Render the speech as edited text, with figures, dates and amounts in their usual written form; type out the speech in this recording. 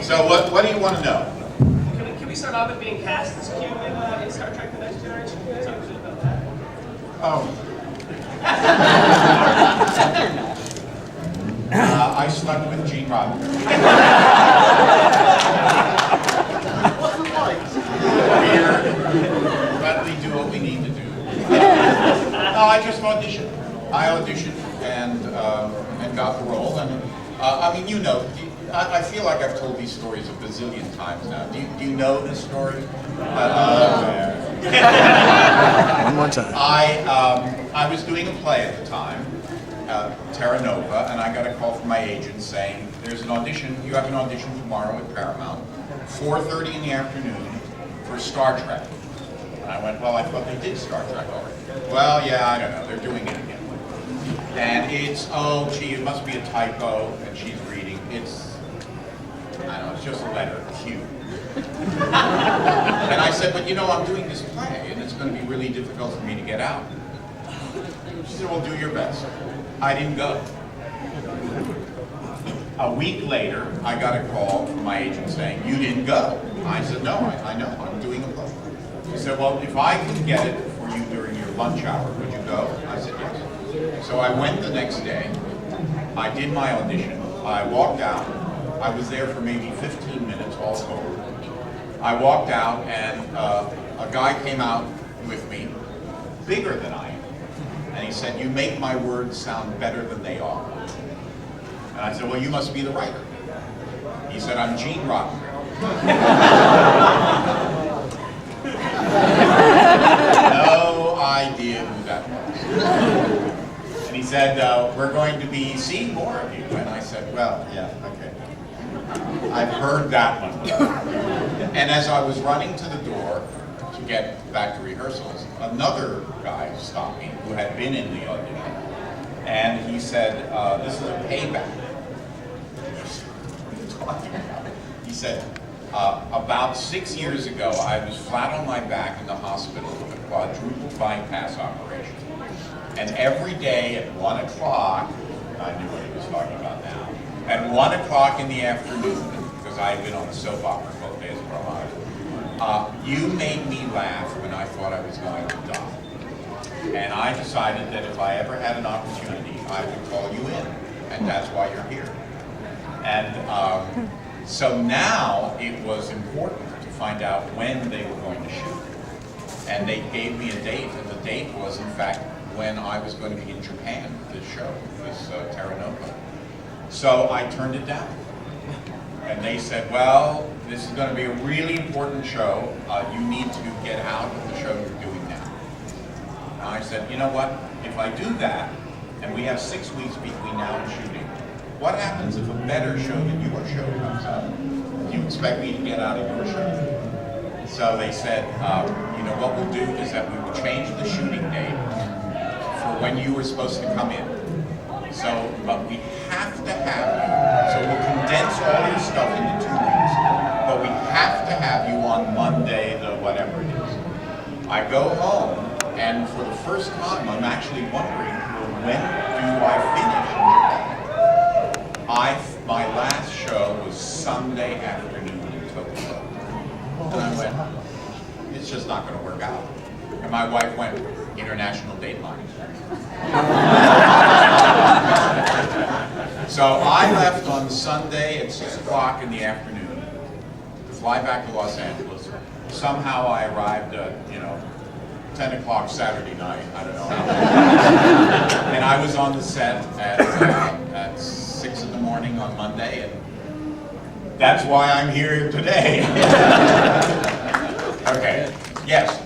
So what do you want to know? Can we start off with being cast as Q in Star Trek: The Next Generation? Talk a bit about that. Oh. I slept with Gene Roddenberry. What's it like? Weird. Let me do what we need to do. No, I just auditioned. I auditioned and got the role. And I mean, you know, I feel like I've told these stories a bazillion times now. Do you know this story? One more time. I was doing a play at the time, Terra Nova, and I got a call from my agent saying, there's an audition, you have an audition tomorrow at Paramount, 4:30 in the afternoon for Star Trek. And I went, well, I thought they did Star Trek already. Well, yeah, I don't know, they're doing it again. And it's, oh, gee, it must be a typo, and she's reading, it's, I don't know, it's just a letter, Q. And I said, but you know, I'm doing this play, and it's going to be really difficult for me to get out. She said, well, do your best. I didn't go. A week later, I got a call from my agent saying, you didn't go. I said, no, I know, I'm doing a play. He said, well, if I can get it for you during your lunch hour, would you go? I said, yes. So I went the next day. I did my audition. I walked out. I was there for maybe 15 minutes all told. I walked out and a guy came out with me, bigger than I am, and he said, you make my words sound better than they are. And I said, well, you must be the writer. He said, I'm Gene Roddenberry. No idea who that was. And he said, we're going to be seeing more of you. And I said, well, yeah, okay. I've heard that one. And as I was running to the door to get back to rehearsals, another guy stopped me who had been in the audition. And he said, this is a payback. What are you talking about? He said, about 6 years ago, I was flat on my back in the hospital with a quadruple bypass operation. And every day at 1 o'clock, I knew what he was talking about now, at 1 o'clock in the afternoon, because I had been on a soap opera both days of our lives, you made me laugh when I thought I was going to die. And I decided that if I ever had an opportunity, I would call you in, and that's why you're here. And so now it was important to find out when they were going to shoot. And they gave me a date, and the date was, in fact, when I was going to be in Japan, this show, this Terra Nova. So I turned it down. And they said, well, this is going to be a really important show. You need to get out of the show you're doing now. And I said, you know what? If I do that, and we have 6 weeks between now and shooting, what happens if a better show than your show comes out? Do you expect me to get out of your show? So they said, you know, what we'll do is that we will change the shooting date for when you were supposed to come in. So, but we have to have you, so we'll condense all your stuff into 2 weeks, but we have to have you on Monday, the whatever it is. I go home, and for the first time, I'm actually wondering, well, when do I finish in Japan? My last show was Sunday afternoon in Tokyo. And I went, it's just not going to work out. And my wife went, international dateline. So I left on Sunday at 6 o'clock in the afternoon to fly back to Los Angeles. Somehow I arrived at, 10 o'clock Saturday night, I don't know how. And I was on the set at 6 in the morning on Monday, and that's why I'm here today. Okay, yes.